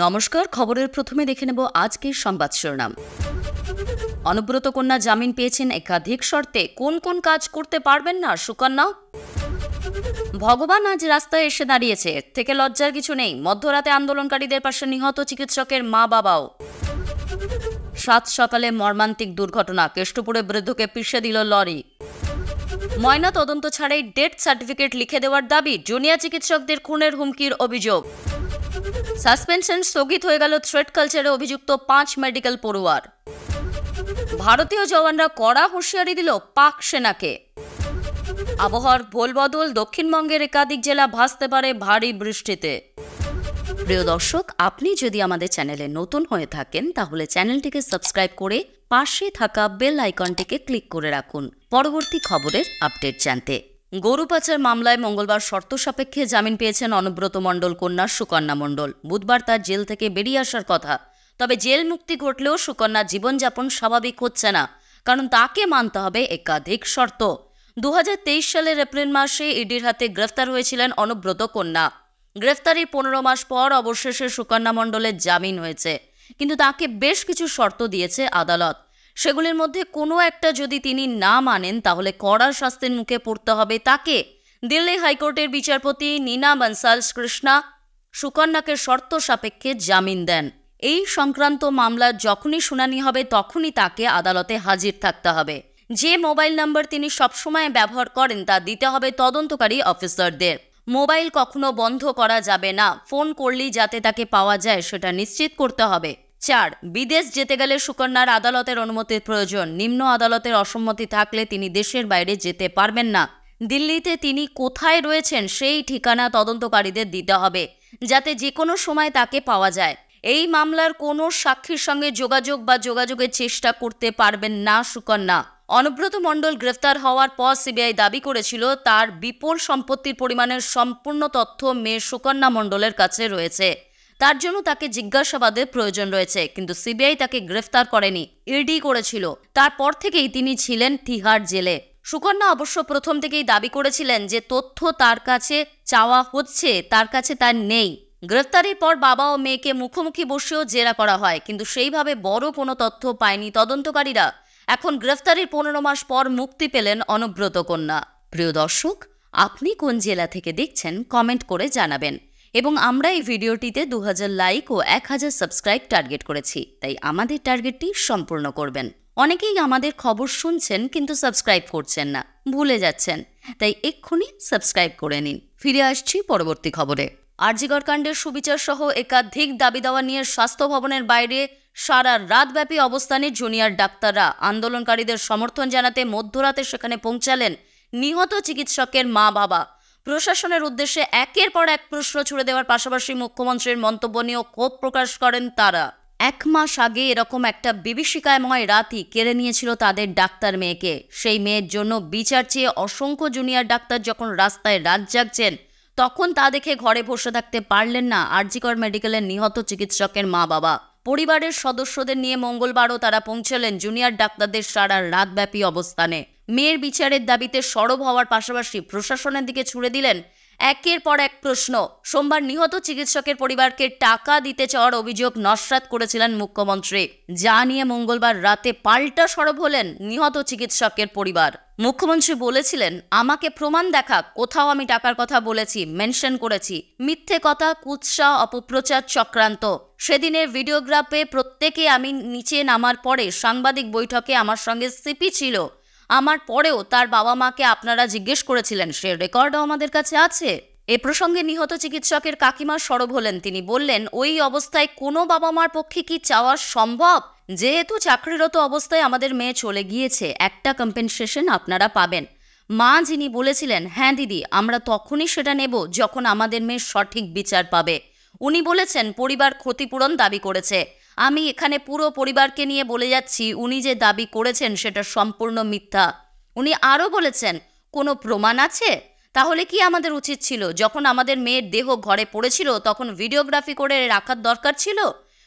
নমস্কার, খবরের প্রথমে দেখে নেব আজকের সংবাদ শিরোনাম। অনুব্রত কন্যা জামিন পেয়েছেন একাধিক শর্তে। কোন কোন কাজ করতে পারবেন না সুকন্যা? ভগবান আজ রাস্তায় এসে দাঁড়িয়েছে, এর থেকে লজ্জার কিছু নেই। মধ্যরাতে আন্দোলনকারীদের পাশে নিহত চিকিৎসকের মা বাবাও। 7 সকালে মর্মান্তিক দুর্ঘটনা, কেষ্টপুরে বৃদ্ধকে পিষে দিল লরি। ময়না তদন্ত ছাড়াই ডেথ সার্টিফিকেট লিখে দেওয়ার দাবি, জুনিয়র চিকিৎসকদের খুনের হুমকির অভিযোগ। সাসপেনশন স্থগিত হয়ে গেল থ্রেট কালচারে অভিযুক্ত 5 মেডিকেল পড়ুয়ার। ভারতীয় জওয়ানরা কড়া হুঁশিয়ারি দিল পাক সেনাকে। আবহাওয়ার ভোলবদল, দক্ষিণবঙ্গের একাধিক জেলা ভাসতে পারে ভারী বৃষ্টিতে। প্রিয় দর্শক, আপনি যদি আমাদের চ্যানেলে নতুন হয়ে থাকেন তাহলে চ্যানেলটিকে সাবস্ক্রাইব করে পাশে থাকা বেল আইকনটিকে ক্লিক করে রাখুন পরবর্তী খবরের আপডেট জানতে। গরু পাচার মামলায় মঙ্গলবার শর্ত সাপেক্ষে জামিন পেয়েছেন অনুব্রত মণ্ডল কন্যা সুকন্যা মণ্ডল। বুধবার তার জেল থেকে বেরিয়ে আসার কথা, তবে জেল মুক্তি ঘটলেও সুকন্যার জীবনযাপন স্বাভাবিক হচ্ছে না, কারণ তাকে মানতে হবে একাধিক শর্ত। 2023 সালের এপ্রিল মাসে ইডির হাতে গ্রেফতার হয়েছিলেন অনুব্রত কন্যা। গ্রেফতারির 15 মাস পর অবশেষে সুকন্যা মণ্ডলের জামিন হয়েছে, কিন্তু তাকে বেশ কিছু শর্ত দিয়েছে আদালত। সেগুলির মধ্যে কোনো একটা যদি তিনি না মানেন তাহলে কড়া শাস্তির মুখে পড়তে হবে তাকে। দিল্লি হাইকোর্টের বিচারপতি নীনা বনসাল কৃষ্ণা সুকন্যাকে শর্ত সাপেক্ষে জামিন দেন। এই সংক্রান্ত মামলার যখনই শুনানি হবে তখনই তাকে আদালতে হাজির থাকতে হবে। যে মোবাইল নাম্বার তিনি সবসময় ব্যবহার করেন তা দিতে হবে তদন্তকারী অফিসারদের। মোবাইল কখনো বন্ধ করা যাবে না, ফোন করলেই যাতে তাকে পাওয়া যায় সেটা নিশ্চিত করতে হবে। 4. বিদেশ যেতে গেলে সুকন্যার আদালতের অনুমতির প্রয়োজন। নিম্ন আদালতের অসম্মতি থাকলে তিনি দেশের বাইরে যেতে পারবেন না। দিল্লিতে তিনি কোথায় রয়েছেন সেই ঠিকানা তদন্তকারীদের দিতে হবে, যাতে যে কোনো সময় তাকে পাওয়া যায়। এই মামলার কোনো সাক্ষীর সঙ্গে যোগাযোগের চেষ্টা করতে পারবেন না সুকন্যা। অনুব্রত মণ্ডল গ্রেফতার হওয়ার পর সিবিআই দাবি করেছিল তার বিপুল সম্পত্তির পরিমাণের সম্পূর্ণ তথ্য মেয়ে সুকন্যা মণ্ডলের কাছে রয়েছে। তার জন্য তাকে জিজ্ঞাসাবাদের প্রয়োজন রয়েছে, কিন্তু সিবিআই তাকে গ্রেফতার করেনি, ইডি করেছিল। তারপর থেকেই তিনি ছিলেন তিহার জেলে। সুকন্যা অবশ্য প্রথম থেকেই দাবি করেছিলেন যে তথ্য তার কাছে চাওয়া হচ্ছে, তার কাছে তার নেই। গ্রেফতারির পর বাবা ও মেয়েকে মুখোমুখি বসেও জেরা করা হয়, কিন্তু সেইভাবে বড় কোনো তথ্য পায়নি তদন্তকারীরা। এখন গ্রেফতারির 15 মাস পর মুক্তি পেলেন অনুব্রত কন্যা। প্রিয় দর্শক, আপনি কোন জেলা থেকে দেখছেন কমেন্ট করে জানাবেন। এবং আমরা এই ভিডিওটিতে 2000 লাইক ও 1000 সাবস্ক্রাইব টার্গেট করেছি, তাই আমাদের টার্গেটটি সম্পূর্ণ করবেন। অনেকেই আমাদের খবর শুনছেন কিন্তু সাবস্ক্রাইব করছেন না, ভুলে যাচ্ছেন, তাই এক্ষুনি সাবস্ক্রাইব করে নিন। ফিরে আসছি পরবর্তী খবরে। আরজিকর কাণ্ডের সুবিচার সহ একাধিক দাবি দাওয়া নিয়ে স্বাস্থ্য ভবনের বাইরে সারা রাতব্যাপী অবস্থানে জুনিয়র ডাক্তাররা। আন্দোলনকারীদের সমর্থন জানাতে মধ্যরাতে সেখানে পৌঁছালেন নিহত চিকিৎসকের মা বাবা। প্রশাসনের উদ্দেশ্যে একের পর এক প্রশ্ন ছুড়ে দেওয়ার পাশাপাশি মুখ্যমন্ত্রীর মন্তব্য নিয়েও ক্ষোভ প্রকাশ করেন তারা। 1 মাস আগে এরকম একটা বিভীষিকাময় রাতই কেড়ে নিয়েছিল তাদের ডাক্তার মেয়েকে। সেই মেয়ের জন্য বিচার চেয়ে অসংখ্য জুনিয়র ডাক্তার যখন রাস্তায় রাত জাগছেন, তখন তা দেখে ঘরে বসে থাকতে পারলেন না আরজিকর মেডিকেলের নিহত চিকিৎসকের মা বাবা। পরিবারের সদস্যদের নিয়ে মঙ্গলবারও তারা পৌঁছলেন জুনিয়র ডাক্তারদের সারা রাতব্যাপী অবস্থানে। মেয়ের বিচারের দাবিতে সরব হওয়ার পাশাপাশি প্রশাসনের দিকে ছুড়ে দিলেন একের পর এক প্রশ্ন। সোমবার নিহত চিকিৎসকের পরিবারকে টাকা দিতে চাওয়ার অভিযোগ নস্যাৎ করেছিলেন মুখ্যমন্ত্রী, যা নিয়ে মঙ্গলবার রাতে পাল্টা সরব হলেন নিহত চিকিৎসকের পরিবার। মুখ্যমন্ত্রী বলেছিলেন, আমাকে প্রমাণ দেখা, কোথাও আমি টাকার কথা বলেছি, মেনশন করেছি। মিথ্যে কথা, কুৎসা, অপপ্রচার চক্রান্ত। সেদিনের ভিডিওগ্রাফে প্রত্যেকে আমি নিচে নামার পরে সাংবাদিক বৈঠকে আমার সঙ্গে সিপি ছিল। আমার পরেও তার বাবা মাকে আপনারা জিজ্ঞেস করেছিলেন, সে রেকর্ডও আমাদের কাছে আছে। এ প্রসঙ্গে নিহত চিকিৎসকের কাকিমা সরব হলেন। তিনি বললেন, ওই অবস্থায় কোনো বাবা মার পক্ষে কি চাওয়া সম্ভব? যেহেতু চাকরিরত অবস্থায় আমাদের মেয়ে চলে গিয়েছে, একটা কম্পেনসেশন আপনারা পাবেন। মা যিনি বলেছিলেন, হ্যাঁ দিদি, আমরা তখনই সেটা নেব যখন আমাদের মেয়ে সঠিক বিচার পাবে। উনি বলেছেন পরিবার ক্ষতিপূরণ দাবি করেছে। আমি এখানে পুরো পরিবারকে নিয়ে বলে যাচ্ছি, উনি যে দাবি করেছেন সেটা সম্পূর্ণ মিথ্যা। উনি আরও বলেছেন, কোনো প্রমাণ আছে? তাহলে কি আমাদের উচিত ছিল যখন আমাদের মেয়ের দেহ ঘরে পড়েছিল তখন ভিডিওগ্রাফি করে রাখার দরকার ছিল?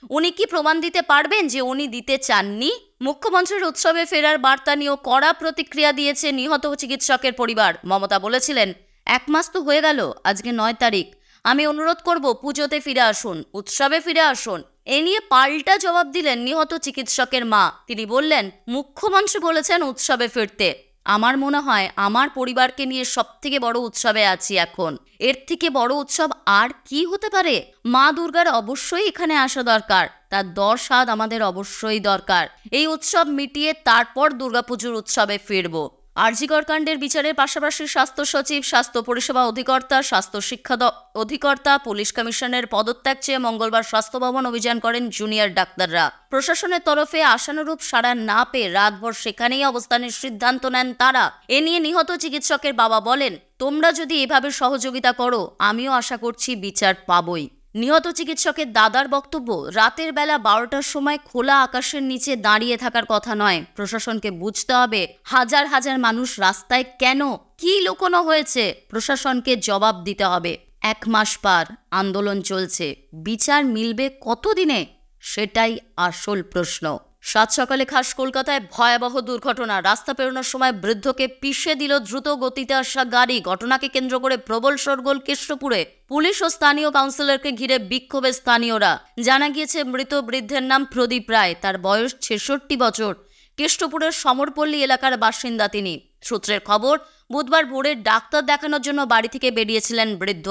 উনি কি প্রমাণ দিতে পারবেন যে উনি দিতে চাননি? মুখ্যমন্ত্রীর উৎসবে ফেরার বার্তা নিয়েও কড়া প্রতিক্রিয়া দিয়েছে নিহত চিকিৎসকের পরিবার। মমতা বলেছিলেন, 1 মাস তো হয়ে গেল, আজকে 9 তারিখ। আমি অনুরোধ করব পুজোতে ফিরে আসুন, উৎসবে ফিরে আসুন। এ নিয়ে পাল্টা জবাব দিলেন নিহত চিকিৎসকের মা। তিনি বললেন, মুখ্যমন্ত্রী বলেছেন উৎসবে ফিরতে। আমার মনে হয় আমার পরিবারকে নিয়ে সবথেকে বড় উৎসবে আছি এখন। এর থেকে বড় উৎসব আর কি হতে পারে? মা দুর্গার অবশ্যই এখানে আসা দরকার, তার 10 হাত আমাদের অবশ্যই দরকার। এই উৎসব মিটিয়ে তারপর দুর্গাপুজোর উৎসবে ফিরবো। আরজিকর কাণ্ডের বিচারের পাশাপাশি স্বাস্থ্য সচিব, স্বাস্থ্য পরিষেবা অধিকর্তা, স্বাস্থ্য শিক্ষা অধিকর্তা, পুলিশ কমিশনের পদত্যাগ চেয়ে মঙ্গলবার স্বাস্থ্য ভবন অভিযান করেন জুনিয়র ডাক্তাররা। প্রশাসনের তরফে আশানুরূপ সাড়া না পেয়ে রাতভর সেখানেই অবস্থানের সিদ্ধান্ত নেন তারা। এ নিয়ে নিহত চিকিৎসকের বাবা বলেন, তোমরা যদি এভাবে সহযোগিতা করো, আমিও আশা করছি বিচার পাবই। নিহত চিকিৎসকের দাদার বক্তব্য, রাতের বেলা 12টার সময় খোলা আকাশের নিচে দাঁড়িয়ে থাকার কথা নয়। প্রশাসনকে বুঝতে হবে হাজার হাজার মানুষ রাস্তায় কেন, কি লুকোনো হয়েছে, প্রশাসনকে জবাব দিতে হবে। 1 মাস পার, আন্দোলন চলছে, বিচার মিলবে কতদিনে? সেটাই আসল প্রশ্ন। সাত সকালে খাস কলকাতায় ভয়াবহ দুর্ঘটনা। রাস্তা পেরোনোর সময় বৃদ্ধকে পিষে দিল দ্রুত গতিতে আসা গাড়ি। ঘটনাকে কেন্দ্র করে প্রবল শোরগোল কেষ্টপুরে। পুলিশ ও স্থানীয় কাউন্সিলরকে ঘিরে বিক্ষোভে স্থানীয়রা। জানা গিয়েছে মৃত বৃদ্ধের নাম প্রদীপ রায়, তার বয়স 66 বছর। কেষ্টপুরের সমরপল্লী এলাকার বাসিন্দা তিনি। সূত্রের খবর, বুধবার ভোরে ডাক্তার দেখানোর জন্য বাড়ি থেকে বেরিয়েছিলেন বৃদ্ধ।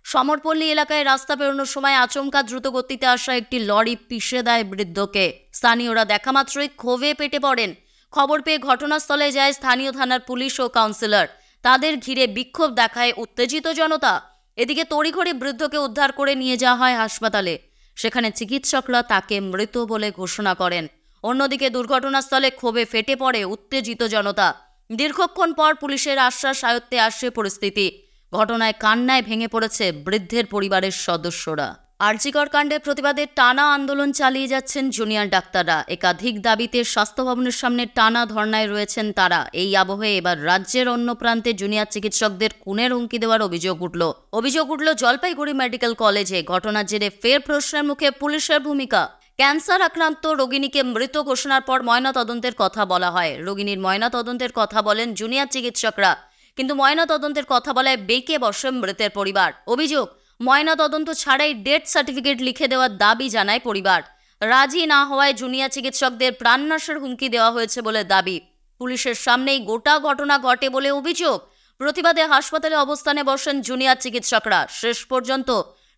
সমরপল্লী এলাকায় রাস্তা পেরোনোর সময় আচমকা দ্রুত গতিতে আসা একটি লরি পিষে দেয় বৃদ্ধকে। স্থানীয়রা দেখা মাত্রই ক্ষোভে পেটে পড়েন। খবর পেয়ে ঘটনাস্থলে যায় স্থানীয় থানার পুলিশ ও কাউন্সিলর। তাদের ঘিরে বিক্ষোভ দেখায় উত্তেজিত জনতা। এদিকে তড়িঘড়ি বৃদ্ধকে উদ্ধার করে নিয়ে যাওয়া হয় হাসপাতালে। সেখানে চিকিৎসকরা তাকে মৃত বলে ঘোষণা করেন। অন্যদিকে দুর্ঘটনাস্থলে ক্ষোভে ফেটে পড়ে উত্তেজিত জনতা। দীর্ঘক্ষণ পর পুলিশের আশ্বাস আয়ত্তে আসে পরিস্থিতি। ঘটনায় কান্নায় ভেঙে পড়েছে বৃদ্ধের পরিবারের সদস্যরা। আরজিকর কাণ্ডের প্রতিবাদে টানা আন্দোলন চালিয়ে যাচ্ছেন জুনিয়র ডাক্তাররা। একাধিক দাবিতে স্বাস্থ্য ভবনের সামনে টানা ধর্নায় রয়েছেন তারা। এই আবহে এবার রাজ্যের অন্য প্রান্তে জুনিয়র চিকিৎসকদের খুনের হুমকি দেওয়ার অভিযোগ উঠল জলপাইগুড়ি মেডিকেল কলেজে। ঘটনার জেরে ফের প্রশ্নের মুখে পুলিশের ভূমিকা। ক্যান্সার আক্রান্ত রোগিণীকে মৃত ঘোষণার পর ময়নাতদন্তের কথা বলা হয়। রোগিণীর ময়নাতদন্তের কথা বলেন জুনিয়র চিকিৎসকরা, কিন্তু ময়নাতদন্তের কথা বলায় বেঁকে বসে মৃতের পরিবার। অভিযোগ, ময়নাতদন্ত ছাড়াই ডেথ সার্টিফিকেট লিখে দেওয়ার দাবি জানায় পরিবার। রাজি না হওয়ায় জুনিয়র চিকিৎসকদের প্রাণনাশের হুমকি দেওয়া হয়েছে বলে দাবি। পুলিশের সামনেই গোটা ঘটনা ঘটে বলে অভিযোগ। প্রতিবাদে হাসপাতালে অবস্থানে বসেন জুনিয়র চিকিৎসকরা। শেষ পর্যন্ত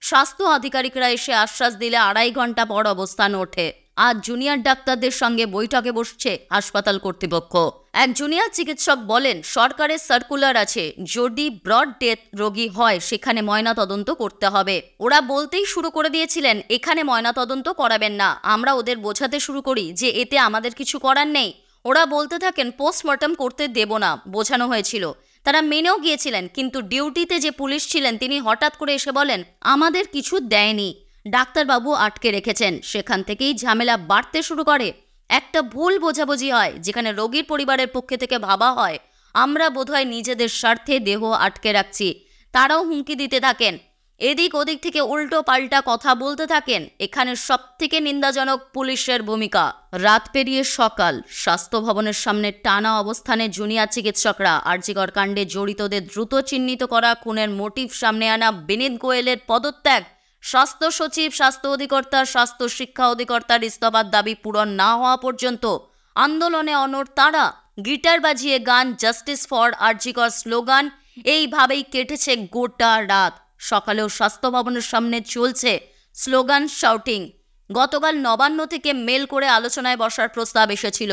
স্বাস্থ্য আধিকারিকরা এসে আশ্বাস দিলে 2.5 ঘন্টা পর অবস্থান ওঠে। আজ জুনিয়র ডাক্তারদের সঙ্গে বৈঠকে বসছে হাসপাতাল কর্তৃপক্ষ। এক জুনিয়র চিকিৎসক বলেন, সরকারের সার্কুলার আছে, যদি ব্রড ডেথ রোগী হয় সেখানে ময়নাতদন্ত করতে হবে। ওরা বলতেই শুরু করে দিয়েছিলেন এখানে ময়নাতদন্ত করাবেন না। আমরা ওদের বোঝাতে শুরু করি যে এতে আমাদের কিছু করার নেই। ওরা বলতে থাকেন পোস্টমর্টম করতে দেব না। বোঝানো হয়েছিল, তারা মেনেও গিয়েছিলেন, কিন্তু ডিউটিতে যে পুলিশ ছিলেন তিনি হঠাৎ করে এসে বলেন আমাদের কিছু দেয়নি, ডাক্তারবাবু আটকে রেখেছেন। সেখান থেকেই ঝামেলা বাড়তে শুরু করে। একটা ভুল বোঝাবুঝি হয়, যেখানে রোগীর পরিবারের পক্ষে থেকে ভাবা হয় আমরা বোধহয় নিজেদের স্বার্থে দেহ আটকে রাখছি। তারাও হুমকি দিতে থাকেন, এদিক ওদিক থেকে উল্টো পাল্টা কথা বলতে থাকেন। এখানে সবথেকে নিন্দাজনক পুলিশের ভূমিকা। রাত পেরিয়ে সকাল, স্বাস্থ্য ভবনের সামনে টানা অবস্থানে জুনিয়র চিকিৎসকরা। আরজিকর কাণ্ডে জড়িতদের দ্রুত চিহ্নিত করা, খুনের মোটিভ সামনে আনা, বিনীত গোয়েলের পদত্যাগ, স্বাস্থ্য সচিব, স্বাস্থ্য অধিকর্তা, স্বাস্থ্য শিক্ষা অধিকর্তার ইস্তফার দাবি পূরণ না হওয়া পর্যন্ত আন্দোলনে অনড় তারা। গিটার বাজিয়ে গান, জাস্টিস ফর আরজিকর স্লোগান, এইভাবেই কেটেছে গোটা রাত। সকালেও স্বাস্থ্য ভবনের সামনে চলছে স্লোগান, শাউটিং। গতকাল নবান্ন থেকে মেল করে আলোচনায় বসার প্রস্তাব এসেছিল।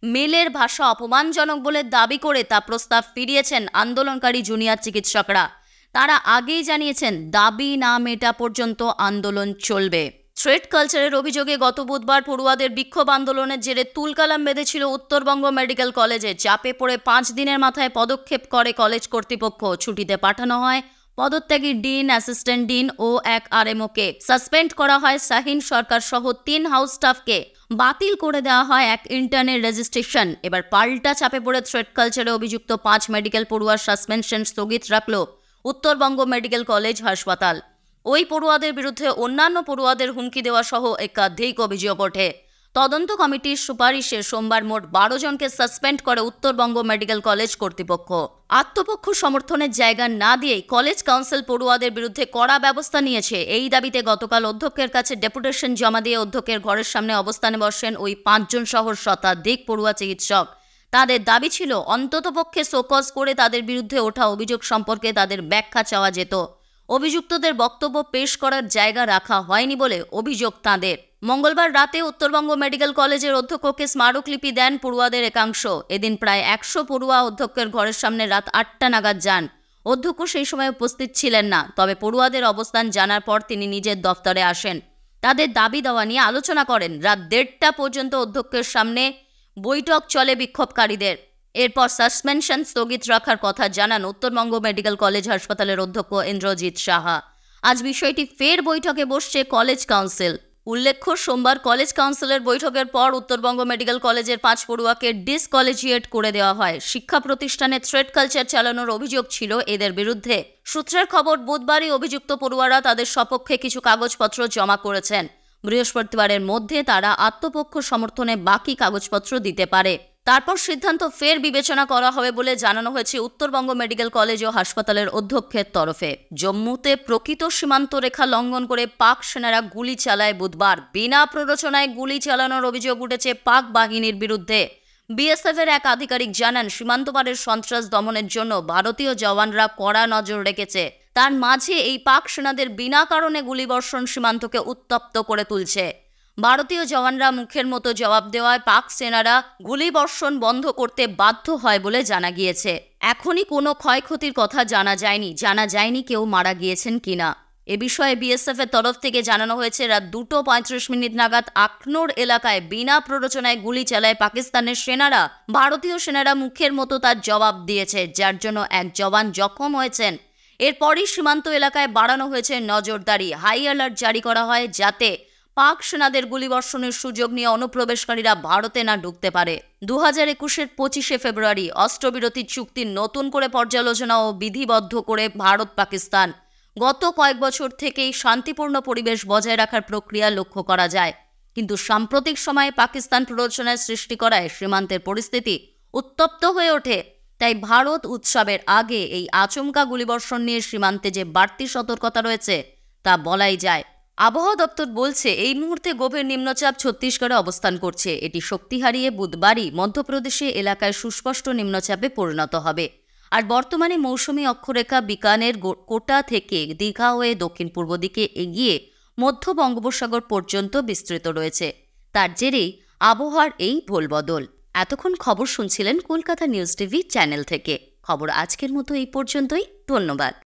মেলের ভাষা অপমানজনক বলে দাবি করে তা প্রস্তাব ফিরিয়েছেন আন্দোলনকারী জুনিয়র চিকিৎসকরা। তারা আগেই জানিয়েছেন দাবি না মেটা পর্যন্ত আন্দোলন চলবে। থ্রেড কালচারের অভিযোগে গত বুধবার পড়ুয়াদের বিক্ষোভ আন্দোলনের জেরে তুলকালাম বেঁধেছিল উত্তরবঙ্গ মেডিকেল কলেজে। চাপে পড়ে 5 দিনের মাথায় পদক্ষেপ করে কলেজ কর্তৃপক্ষ। ছুটিতে পাঠানো হয় পদত্যাগী ডিন, অ্যাসিস্ট্যান্ট ডিন ও এক আরএমওকে। সাসপেন্ড করা হয় শাহিন সরকার সহ 3 হাউস স্টাফকে। বাতিল করে দেওয়া হয় এক ইন্টার্নের রেজিস্ট্রেশন। এবার পাল্টা চাপে পড়ে থ্রেড কালচারে অভিযুক্ত 5 মেডিকেল পড়ুয়ার সাসপেনশন স্থগিত রাখল উত্তরবঙ্গ মেডিকেল কলেজ হাসপাতাল। ওই পড়ুয়াদের বিরুদ্ধে অন্যান্য পড়ুয়াদের হুমকি দেওয়া সহ একাধিক অভিযোগ ওঠে। তদন্ত কমিটির সুপারিশে সোমবার মোট 12 জনকে সাসপেন্ড করে উত্তরবঙ্গ মেডিকেল কলেজ কর্তৃপক্ষ। আত্মপক্ষ সমর্থনের জায়গা না দিয়েই কলেজ কাউন্সিল পড়ুয়াদের বিরুদ্ধে কড়া ব্যবস্থা নিয়েছে। এই দাবিতে গতকাল অধ্যক্ষের কাছে ডেপুটেশন জমা দিয়ে অধ্যক্ষের ঘরের সামনে অবস্থানে বসেন ওই 5 জন সহ শতাধিক পড়ুয়া চিকিৎসক। তাদের দাবি ছিল অন্ততপক্ষে শোকজ করে তাদের বিরুদ্ধে ওঠা অভিযোগ সম্পর্কে তাদের ব্যাখ্যা চাওয়া যেত। অভিযুক্তদের বক্তব্য পেশ করার জায়গা রাখা হয়নি বলে অভিযোগ তাঁদের। মঙ্গলবার রাতে উত্তরবঙ্গ মেডিকেল কলেজের অধ্যক্ষকে স্মারকলিপি দেন পড়ুয়াদের একাংশ। এদিন প্রায় 100 পড়ুয়া অধ্যক্ষের ঘরের সামনে রাত 8টা নাগাদ যান। অধ্যক্ষ সেই সময় উপস্থিত ছিলেন না, তবে পড়ুয়াদের অবস্থান জানার পর তিনি নিজের দফতরে আসেন। তাদের দাবি দেওয়া নিয়ে আলোচনা করেন। রাত 1:30টা পর্যন্ত অধ্যক্ষের সামনে বৈঠক চলে বিক্ষোভকারীদের। এরপর সাসপেনশন স্থগিত রাখার কথা জানান উত্তরবঙ্গ মেডিকেল কলেজ হাসপাতালের অধ্যক্ষ ইন্দ্রজিৎ সাহা। আজ বিষয়টি ফের বৈঠকে বসছে কলেজ কাউন্সিল। উল্লেখ্য, সোমবার কলেজ কাউন্সিলের বৈঠকের পর উত্তরবঙ্গ মেডিকেল কলেজের 5 পড়ুয়াকে ডিসকলেজিয়েট করে দেওয়া হয়। শিক্ষা প্রতিষ্ঠানে থ্রেড কালচার চালানোর অভিযোগ ছিল এদের বিরুদ্ধে। সূত্রের খবর, বুধবারই অভিযুক্ত পড়ুয়ারা তাদের সপক্ষে কিছু কাগজপত্র জমা করেছেন। বৃহস্পতিবারের মধ্যে তারা আত্মপক্ষ সমর্থনে বাকি কাগজপত্র দিতে পারে। তারপর সিদ্ধান্ত ফের বিবেচনা করা হবে বলে জানানো হয়েছে উত্তরবঙ্গ মেডিকেল কলেজ ও হাসপাতালের অধ্যক্ষের তরফে। জম্মুতে প্রকৃত সীমান্ত রেখা লঙ্ঘন করে পাক সেনারা গুলি চালায় বুধবার। বিনা প্ররোচনায় গুলি চালানোর অভিযোগ উঠেছে পাক বাহিনীর বিরুদ্ধে। বিএসএফের এক আধিকারিক জানান, সীমান্ত পারের সন্ত্রাস দমনের জন্য ভারতীয় জওয়ানরা কড়া নজর রেখেছে। তার মাঝে এই পাক সেনাদের বিনা কারণে গুলিবর্ষণ সীমান্তকে উত্তপ্ত করে তুলছে। ভারতীয় জওয়ানরা মুখের মতো জবাব দেওয়ায় পাক সেনারা গুলিবর্ষণ বন্ধ করতে বাধ্য হয় বলে জানা গিয়েছে। এখনই কোনো ক্ষয়ক্ষতির কথা জানা যায়নি কেউ মারা গিয়েছেন কিনা। এ বিষয়ে বিএসএফ এর তরফ থেকে জানানো হয়েছে, রাত 2:35 নাগাদ আখনোর এলাকায় বিনা প্ররোচনায় গুলি চালায় পাকিস্তানের সেনারা। ভারতীয় সেনারা মুখের মতো তার জবাব দিয়েছে, যার জন্য এক জওয়ান জখম হয়েছেন। এরপরই সীমান্ত এলাকায় বাড়ানো হয়েছে নজরদারি। হাই অ্যালার্ট জারি করা হয় যাতে পাক সেনাদের গুলিবর্ষণের সুযোগ নিয়ে অনুপ্রবেশকারীরা ভারতে না ঢুকতে পারে। 2021-এর 25শে ফেব্রুয়ারি অস্ত্রবিরতি চুক্তি নতুন করে পর্যালোচনা ও বিধিবদ্ধ করে ভারত পাকিস্তান। গত কয়েক বছর থেকেই শান্তিপূর্ণ পরিবেশ বজায় রাখার প্রক্রিয়া লক্ষ্য করা যায়, কিন্তু সাম্প্রতিক সময়ে পাকিস্তান প্ররোচনায় সৃষ্টি করায় সীমান্তের পরিস্থিতি উত্তপ্ত হয়ে ওঠে। তাই ভারত উৎসবের আগে এই আচমকা গুলিবর্ষণ নিয়ে সীমান্তে যে বাড়তি সতর্কতা রয়েছে তা বলাই যায়। আবহাওয়া দপ্তর বলছে, এই মুহূর্তে গভীর নিম্নচাপ ছত্তিশগড়ে অবস্থান করছে। এটি শক্তি হারিয়ে বুধবারই মধ্যপ্রদেশে এলাকায় সুস্পষ্ট নিম্নচাপে পরিণত হবে। আর বর্তমানে মৌসুমী অক্ষরেখা বিকানের কোটা থেকে দীঘা হয়ে দক্ষিণ পূর্ব দিকে এগিয়ে মধ্য বঙ্গোপসাগর পর্যন্ত বিস্তৃত রয়েছে। তার জেরেই আবহাওয়ার এই ভোলবদল। এতক্ষণ খবর শুনছিলেন কলকাতা নিউজ টিভি চ্যানেল থেকে। খবর আজকের মতো এই পর্যন্তই। ধন্যবাদ।